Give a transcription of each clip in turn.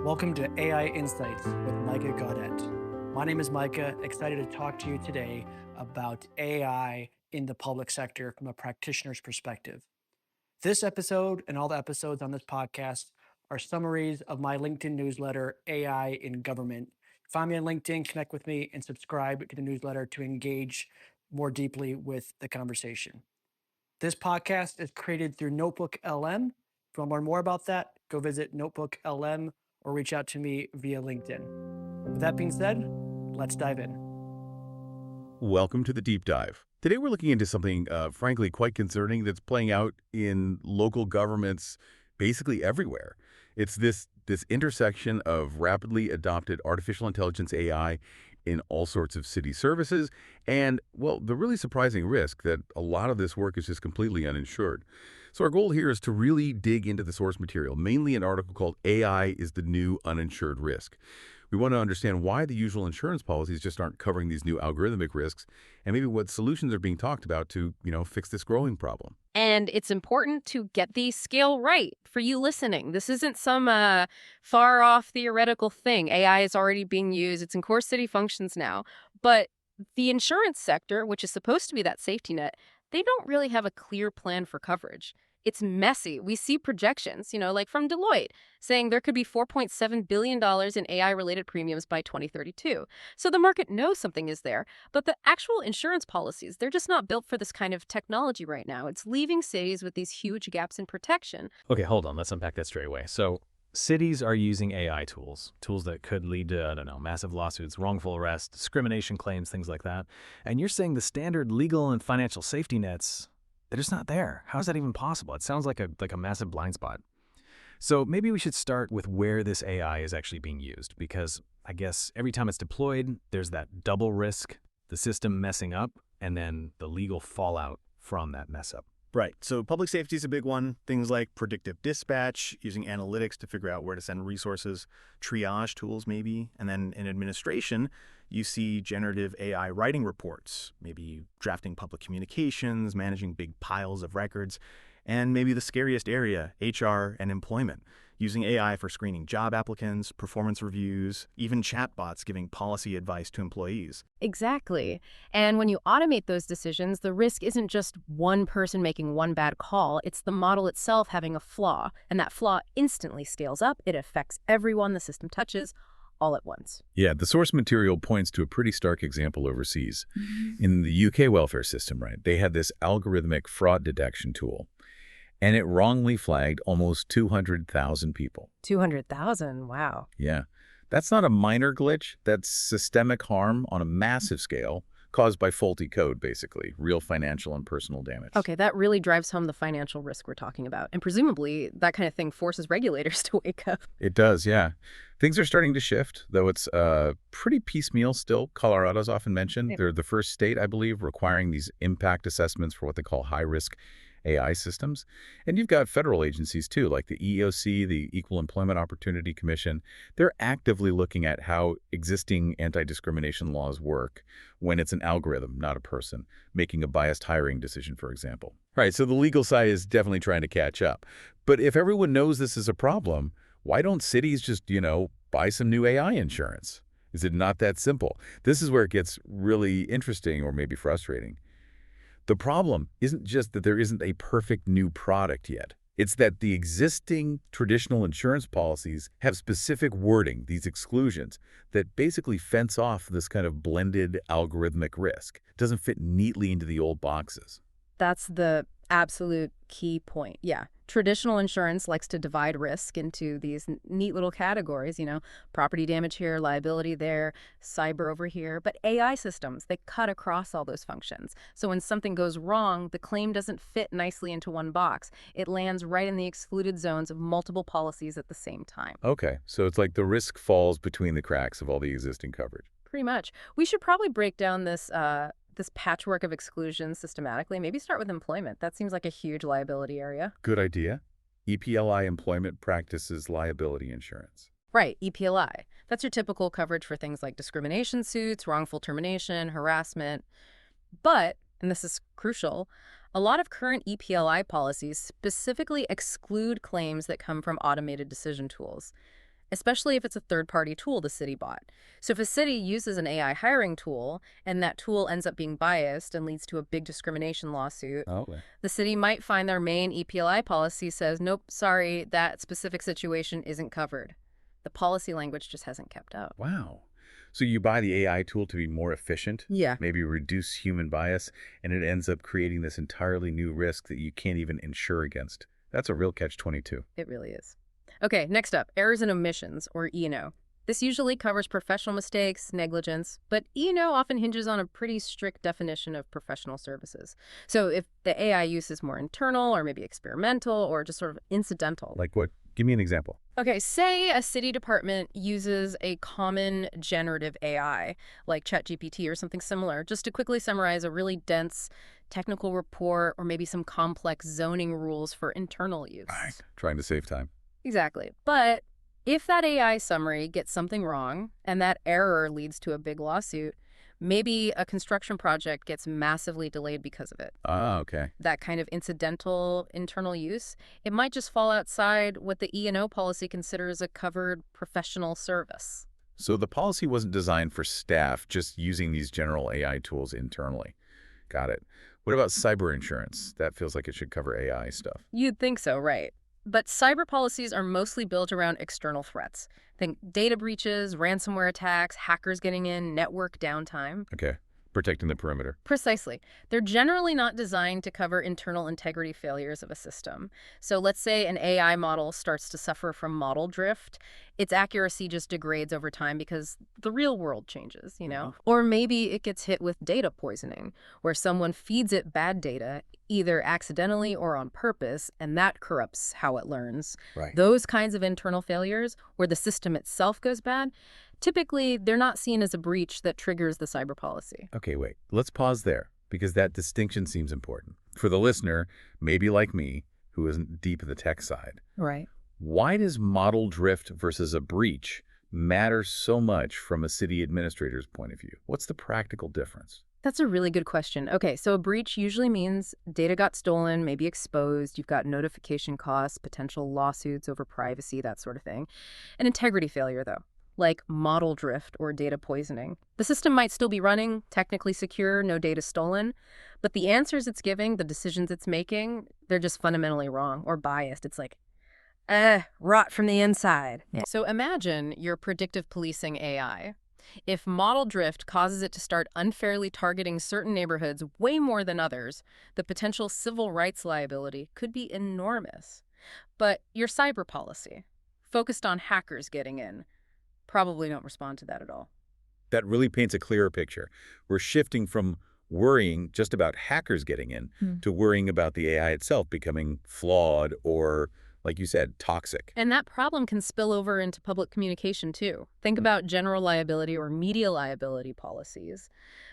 Welcome to AI Insights with Micah Gaudet. My name is Micah, excited to talk to you today about AI in the public sector from a practitioner's perspective. This episode and all the episodes on this podcast are summaries of my LinkedIn newsletter, AI in Government. Find me on LinkedIn, connect with me, and subscribe to the newsletter to engage more deeply with the conversation. This podcast is created through Notebook LM. If you want to learn more about that, go visit Notebook LM or reach out to me via LinkedIn. With that being said, let's dive in. Welcome to the Deep Dive. Today we're looking into something, frankly, quite concerning that's playing out in local governments basically everywhere. It's this intersection of rapidly adopted artificial intelligence AI in all sorts of city services and, well, the really surprising risk that a lot of this work is just completely uninsured. So our goal here is to really dig into the source material, mainly an article called AI is the New Uninsured Risk. We want to understand why the usual insurance policies just aren't covering these new algorithmic risks and maybe what solutions are being talked about to, fix this growing problem. And it's important to get the scale right for you listening. This isn't some far off theoretical thing. AI is already being used. It's in core city functions now. But the insurance sector, which is supposed to be that safety net, they don't really have a clear plan for coverage. It's messy. We see projections, like from Deloitte, saying there could be $4.7 billion in AI-related premiums by 2032. So the market knows something is there, but the actual insurance policies, they're just not built for this kind of technology right now. It's leaving cities with these huge gaps in protection. Okay, hold on. Let's unpack that straight away. So cities are using AI tools that could lead to, massive lawsuits, wrongful arrest, discrimination claims, things like that. And you're saying the standard legal and financial safety nets, they're just not there. How is that even possible? It sounds like a massive blind spot. So maybe we should start with where this AI is actually being used, because I guess every time it's deployed, there's that double risk, the system messing up, and then the legal fallout from that mess up. Right. So public safety is a big one. Things like predictive dispatch, using analytics to figure out where to send resources, triage tools maybe. And then in administration, you see generative AI writing reports, maybe drafting public communications, managing big piles of records, and maybe the scariest area, HR and employment, using AI for screening job applicants, performance reviews, even chatbots giving policy advice to employees. Exactly. And when you automate those decisions, the risk isn't just one person making one bad call. It's the model itself having a flaw. And that flaw instantly scales up. It affects everyone the system touches all at once. Yeah, the source material points to a pretty stark example overseas. In the UK welfare system, right, they had this algorithmic fraud detection tool, and it wrongly flagged almost 200,000 people. 200,000? Wow. Yeah, that's not a minor glitch. That's systemic harm on a massive scale caused by faulty code, basically, real financial and personal damage. Okay, that really drives home the financial risk we're talking about. And presumably, that kind of thing forces regulators to wake up. It does, yeah. Things are starting to shift, though it's pretty piecemeal still. Colorado's often mentioned. They're the first state, I believe, requiring these impact assessments for what they call high-risk AI systems. And you've got federal agencies, too, like the EEOC, the Equal Employment Opportunity Commission. They're actively looking at how existing anti-discrimination laws work when it's an algorithm, not a person, making a biased hiring decision, for example. Right, so the legal side is definitely trying to catch up. But if everyone knows this is a problem, why don't cities just, buy some new AI insurance? Is it not that simple? This is where it gets really interesting or maybe frustrating. The problem isn't just that there isn't a perfect new product yet. It's that the existing traditional insurance policies have specific wording, these exclusions, that basically fence off this kind of blended algorithmic risk. It doesn't fit neatly into the old boxes. That's the absolute key point. Yeah. Traditional insurance likes to divide risk into these neat little categories, property damage here, liability there, cyber over here. But AI systems, they cut across all those functions. So when something goes wrong, the claim doesn't fit nicely into one box. It lands right in the excluded zones of multiple policies at the same time. Okay, so it's like the risk falls between the cracks of all the existing coverage. Pretty much. We should probably break down this patchwork of exclusions systematically. Maybe start with employment. That seems like a huge liability area. Good idea. EPLI Employment Practices Liability Insurance. Right, EPLI. That's your typical coverage for things like discrimination suits, wrongful termination, harassment. But, and this is crucial, a lot of current EPLI policies specifically exclude claims that come from automated decision tools. especially if it's a third-party tool the city bought. So if a city uses an AI hiring tool and that tool ends up being biased and leads to a big discrimination lawsuit, the city might find their main EPLI policy says, nope, sorry, that specific situation isn't covered. The policy language just hasn't kept up. Wow. So you buy the AI tool to be more efficient, maybe reduce human bias, and it ends up creating this entirely new risk that you can't even insure against. That's a real catch-22. It really is. Okay, next up, errors and omissions, or E&O. This usually covers professional mistakes, negligence, but E&O often hinges on a pretty strict definition of professional services. So if the AI use is more internal or maybe experimental or just sort of incidental. Like what? Give me an example. Okay, say a city department uses a common generative AI, like ChatGPT or something similar, just to quickly summarize a really dense technical report or maybe some complex zoning rules for internal use. Right. Trying to save time. Exactly. But if that AI summary gets something wrong and that error leads to a big lawsuit, maybe a construction project gets massively delayed because of it. Ah, okay. That kind of incidental internal use, it might just fall outside what the E&O policy considers a covered professional service. So the policy wasn't designed for staff just using these general AI tools internally. Got it. What about cyber insurance? That feels like it should cover AI stuff. You'd think so, right? But cyber policies are mostly built around external threats. Think data breaches, ransomware attacks, hackers getting in, network downtime. Okay. Protecting the perimeter. Precisely. They're generally not designed to cover internal integrity failures of a system. So let's say an AI model starts to suffer from model drift. Its accuracy just degrades over time because the real world changes, you know? Or maybe it gets hit with data poisoning, where someone feeds it bad data, either accidentally or on purpose, and that corrupts how it learns. Right. Those kinds of internal failures, where the system itself goes bad, typically, they're not seen as a breach that triggers the cyber policy. Okay, wait. Let's pause there, because that distinction seems important. For the listener, maybe like me, who isn't deep in the tech side, Right. why does model drift versus a breach matter so much from a city administrator's point of view? What's the practical difference? That's a really good question. Okay, so a breach usually means data got stolen, maybe exposed, you've got notification costs, potential lawsuits over privacy, that sort of thing. An integrity failure, though, like model drift or data poisoning. The system might still be running, technically secure, no data stolen, but the answers it's giving, the decisions it's making, they're just fundamentally wrong or biased. It's like, rot from the inside. Yeah. So imagine your predictive policing AI. If model drift causes it to start unfairly targeting certain neighborhoods way more than others, the potential civil rights liability could be enormous. But your cyber policy, focused on hackers getting in, probably don't respond to that at all. That really paints a clearer picture. We're shifting from worrying just about hackers getting in to worrying about the AI itself becoming flawed or, like you said, toxic. And that problem can spill over into public communication, too. Think about general liability or media liability policies.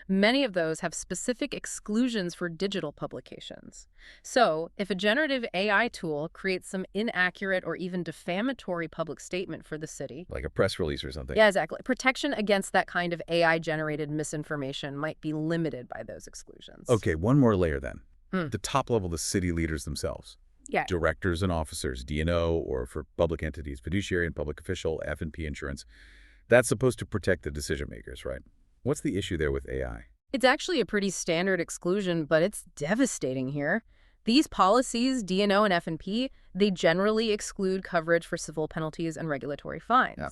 Many of those have specific exclusions for digital publications. So if a generative AI tool creates some inaccurate or even defamatory public statement for the city, Like a press release or something. yeah, exactly. Protection against that kind of AI-generated misinformation might be limited by those exclusions. Okay, one more layer then. The top level, the city leaders themselves. Yeah. Directors and officers, D&O, or for public entities, fiduciary and public official, F&P insurance. That's supposed to protect the decision makers, right? What's the issue there with AI? It's actually a pretty standard exclusion, but it's devastating here. These policies, D&O and F&P, they generally exclude coverage for civil penalties and regulatory fines. Yep.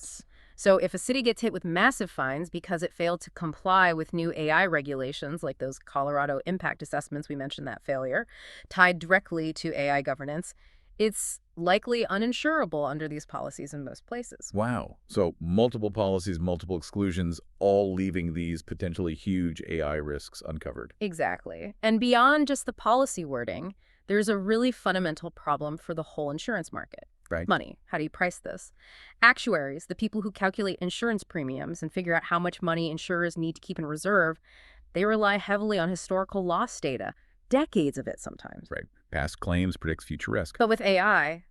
So if a city gets hit with massive fines because it failed to comply with new AI regulations, like those Colorado impact assessments, we mentioned that failure, tied directly to AI governance, it's likely uninsurable under these policies in most places. Wow. So multiple policies, multiple exclusions, all leaving these potentially huge AI risks uncovered. Exactly. And beyond just the policy wording, there's a really fundamental problem for the whole insurance market. Right. Money. How do you price this? Actuaries, the people who calculate insurance premiums and figure out how much money insurers need to keep in reserve, they rely heavily on historical loss data, decades of it sometimes. Right. Past claims predicts future risk. But with AI,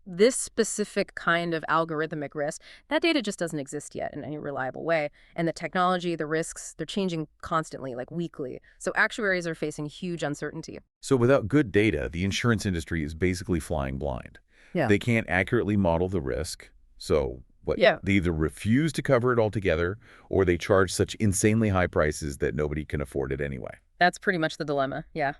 this specific kind of algorithmic risk, that data just doesn't exist yet in any reliable way. And the technology, the risks, they're changing constantly, like weekly. So actuaries are facing huge uncertainty. So without good data, the insurance industry is basically flying blind. Yeah. They can't accurately model the risk. So What? Yeah. They either refuse to cover it altogether, or they charge such insanely high prices that nobody can afford it anyway. That's pretty much the dilemma, yeah.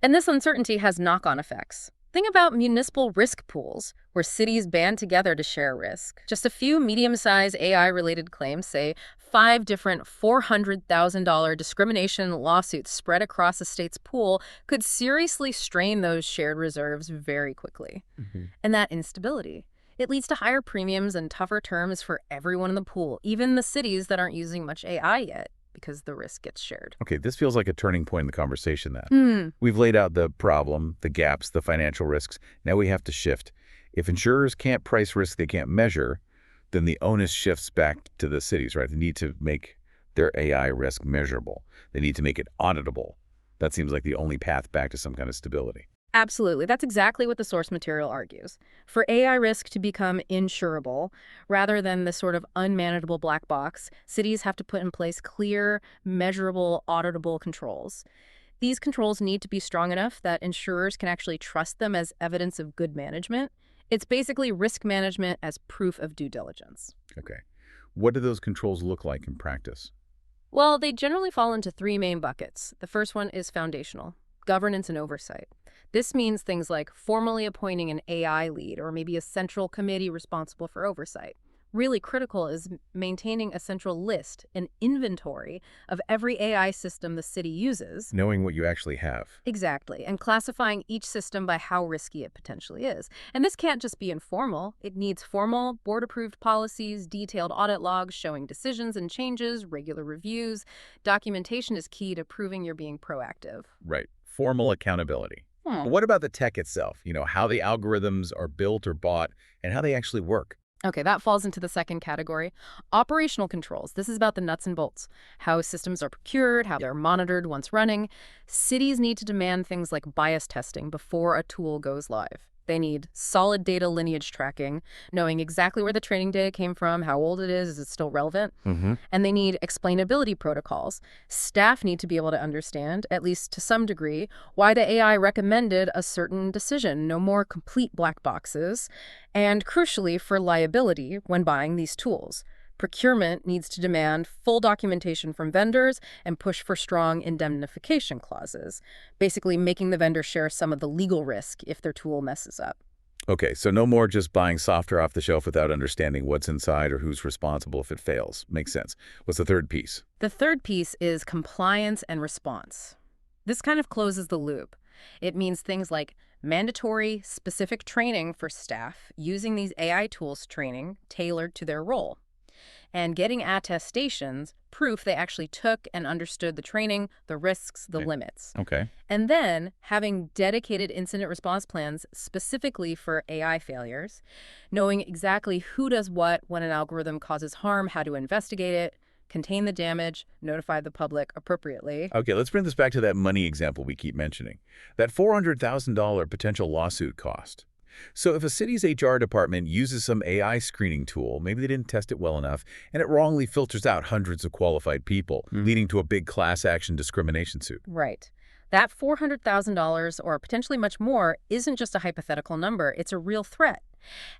And this uncertainty has knock-on effects. Think about municipal risk pools, where cities band together to share risk. Just a few medium-sized AI-related claims, say 5 different $400,000 discrimination lawsuits spread across a state's pool, could seriously strain those shared reserves very quickly. And that instability, it leads to higher premiums and tougher terms for everyone in the pool, even the cities that aren't using much AI yet, because the risk gets shared. Okay, this feels like a turning point in the conversation then. We've laid out the problem, the gaps, the financial risks. Now we have to shift. If insurers can't price risk they can't measure, then the onus shifts back to the cities, right? They need to make their AI risk measurable. They need to make it auditable. That seems like the only path back to some kind of stability. Absolutely. That's exactly what the source material argues. For AI risk to become insurable, rather than the sort of unmanageable black box, cities have to put in place clear, measurable, auditable controls. These controls need to be strong enough that insurers can actually trust them as evidence of good management. It's basically risk management as proof of due diligence. Okay. What do those controls look like in practice? Well, they generally fall into 3 main buckets. The first one is foundational: governance and oversight. This means things like formally appointing an AI lead or maybe a central committee responsible for oversight. Really critical is maintaining a central list, an inventory of every AI system the city uses. Knowing what you actually have. Exactly, and classifying each system by how risky it potentially is. And this can't just be informal. It needs formal, board-approved policies, detailed audit logs showing decisions and changes, regular reviews. Documentation is key to proving you're being proactive. Right. Formal accountability. But what about the tech itself? How the algorithms are built or bought and how they actually work. Okay, that falls into the second category. Operational controls. This is about the nuts and bolts, how systems are procured, how they're monitored once running. Cities need to demand things like bias testing before a tool goes live. They need solid data lineage tracking, knowing exactly where the training data came from, how old it is it still relevant? And they need explainability protocols. Staff need to be able to understand, at least to some degree, why the AI recommended a certain decision. No more complete black boxes. And crucially, for liability when buying these tools. Procurement needs to demand full documentation from vendors and push for strong indemnification clauses, basically making the vendor share some of the legal risk if their tool messes up. Okay, so no more just buying software off the shelf without understanding what's inside or who's responsible if it fails. Makes sense. What's the third piece? The third piece is compliance and response. This kind of closes the loop. It means things like mandatory, specific training for staff using these AI tools training tailored to their role. And getting attestations, proof they actually took and understood the training, the risks, the limits. Okay. And then having dedicated incident response plans specifically for AI failures, knowing exactly who does what when an algorithm causes harm, how to investigate it, contain the damage, notify the public appropriately. Okay, let's bring this back to that money example we keep mentioning. That $400,000 potential lawsuit cost. So if a city's HR department uses some AI screening tool, maybe they didn't test it well enough, and it wrongly filters out hundreds of qualified people, leading to a big class action discrimination suit. Right. That $400,000 or potentially much more isn't just a hypothetical number, it's a real threat.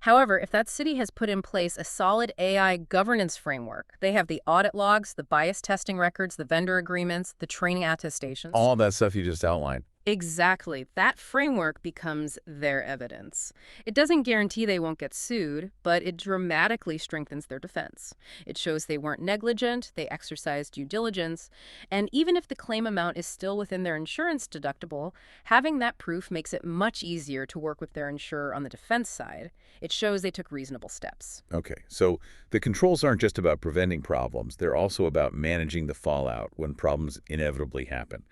However, if that city has put in place a solid AI governance framework, they have the audit logs, the bias testing records, the vendor agreements, the training attestations. All that stuff you just outlined. Exactly. That framework becomes their evidence. It doesn't guarantee they won't get sued, but it dramatically strengthens their defense. It shows they weren't negligent, they exercised due diligence, and even if the claim amount is still within their insurance deductible, having that proof makes it much easier to work with their insurer on the defense side. It shows they took reasonable steps. Okay, so the controls aren't just about preventing problems, they're also about managing the fallout when problems inevitably happen.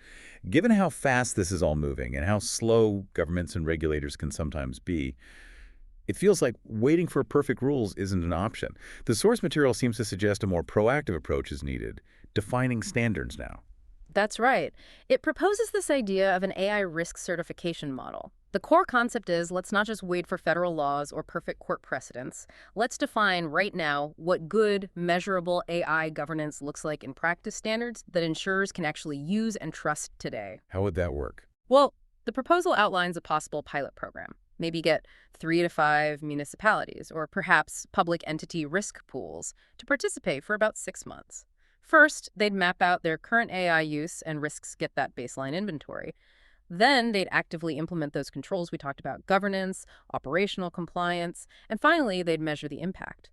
Given how fast this is all moving and how slow governments and regulators can sometimes be, it feels like waiting for perfect rules isn't an option. The source material seems to suggest a more proactive approach is needed, defining standards now. That's right. It proposes this idea of an AI risk certification model. The core concept is, let's not just wait for federal laws or perfect court precedents. Let's define right now what good, measurable AI governance looks like in practice standards that insurers can actually use and trust today. How would that work? Well, The proposal outlines a possible pilot program. Maybe get 3 to 5 municipalities or perhaps public entity risk pools to participate for about 6 months. First, they'd map out their current AI use and risks, get that baseline inventory. Then they'd actively implement those controls we talked about: governance, operational compliance, and finally, they'd measure the impact.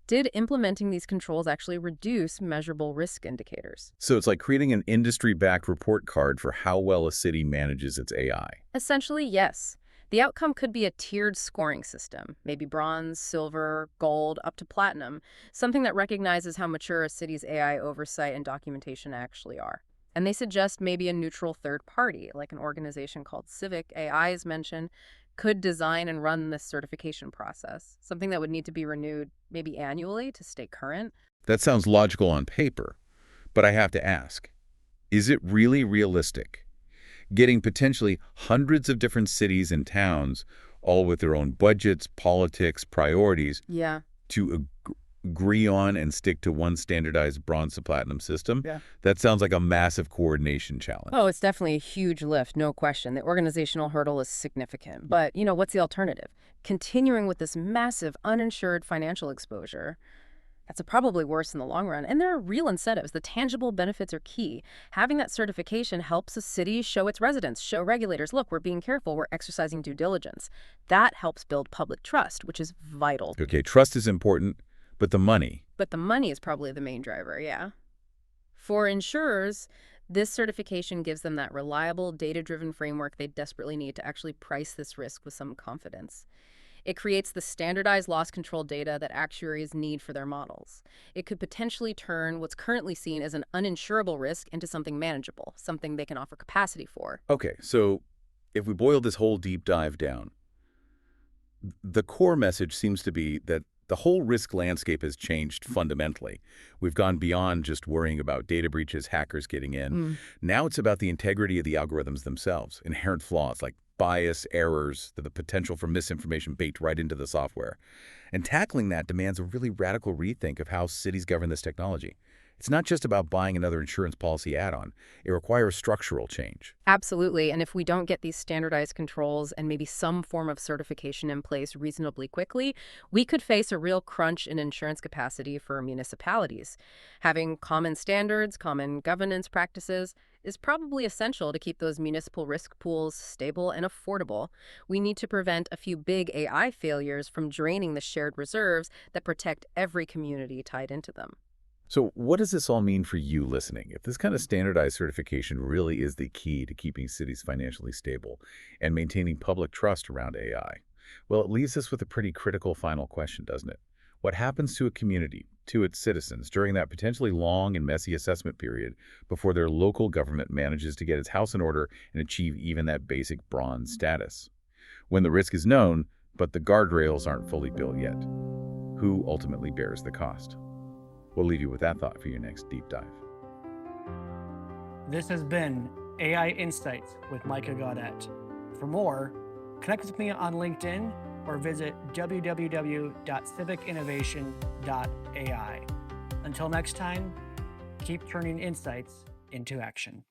Did implementing these controls actually reduce measurable risk indicators? So it's like creating an industry-backed report card for how well a city manages its AI. Essentially, yes. The outcome could be a tiered scoring system, maybe bronze, silver, gold, up to platinum, something that recognizes how mature a city's AI oversight and documentation actually are. And they suggest maybe a neutral third party, like an organization called Civic AI is mentioned, could design and run this certification process, something that would need to be renewed maybe annually to stay current. That sounds logical on paper, but I have to ask, is it really realistic? Getting potentially hundreds of different cities and towns, all with their own budgets, politics, priorities, Yeah. to agree on and stick to one standardized bronze to platinum system? Yeah. That sounds like a massive coordination challenge. Oh, it's definitely a huge lift, no question. The organizational hurdle is significant. But, what's the alternative? Continuing with this massive uninsured financial exposure, that's probably worse in the long run. And there are real incentives. The tangible benefits are key. Having that certification helps a city show its residents, show regulators, look, we're being careful, we're exercising due diligence. That helps build public trust, which is vital. Okay, trust is important, but the money. But the money is probably the main driver, yeah. For insurers, this certification gives them that reliable, data-driven framework they desperately need to actually price this risk with some confidence. It creates the standardized loss control data that actuaries need for their models. It could potentially turn what's currently seen as an uninsurable risk into something manageable, something they can offer capacity for. Okay, so if we boil this whole deep dive down, the core message seems to be that the whole risk landscape has changed fundamentally. We've gone beyond just worrying about data breaches, hackers getting in. Now it's about the integrity of the algorithms themselves, inherent flaws like bias, errors, the potential for misinformation baked right into the software. And tackling that demands a really radical rethink of how cities govern this technology. It's not just about buying another insurance policy add-on. It requires structural change. Absolutely. And if we don't get these standardized controls and maybe some form of certification in place reasonably quickly, we could face a real crunch in insurance capacity for municipalities. Having common standards, common governance practices is probably essential to keep those municipal risk pools stable and affordable. We need to prevent a few big AI failures from draining the shared reserves that protect every community tied into them. So what does this all mean for you listening? If this kind of standardized certification really is the key to keeping cities financially stable and maintaining public trust around AI, well, it leaves us with a pretty critical final question, doesn't it? What happens to a community, to its citizens, during that potentially long and messy assessment period before their local government manages to get its house in order and achieve even that basic bronze status? When the risk is known, but the guardrails aren't fully built yet, who ultimately bears the cost? We'll leave you with that thought for your next deep dive. This has been AI Insights with Micah Gaudet. For more, connect with me on LinkedIn or visit www.civicinnovation.ai. Until next time, keep turning insights into action.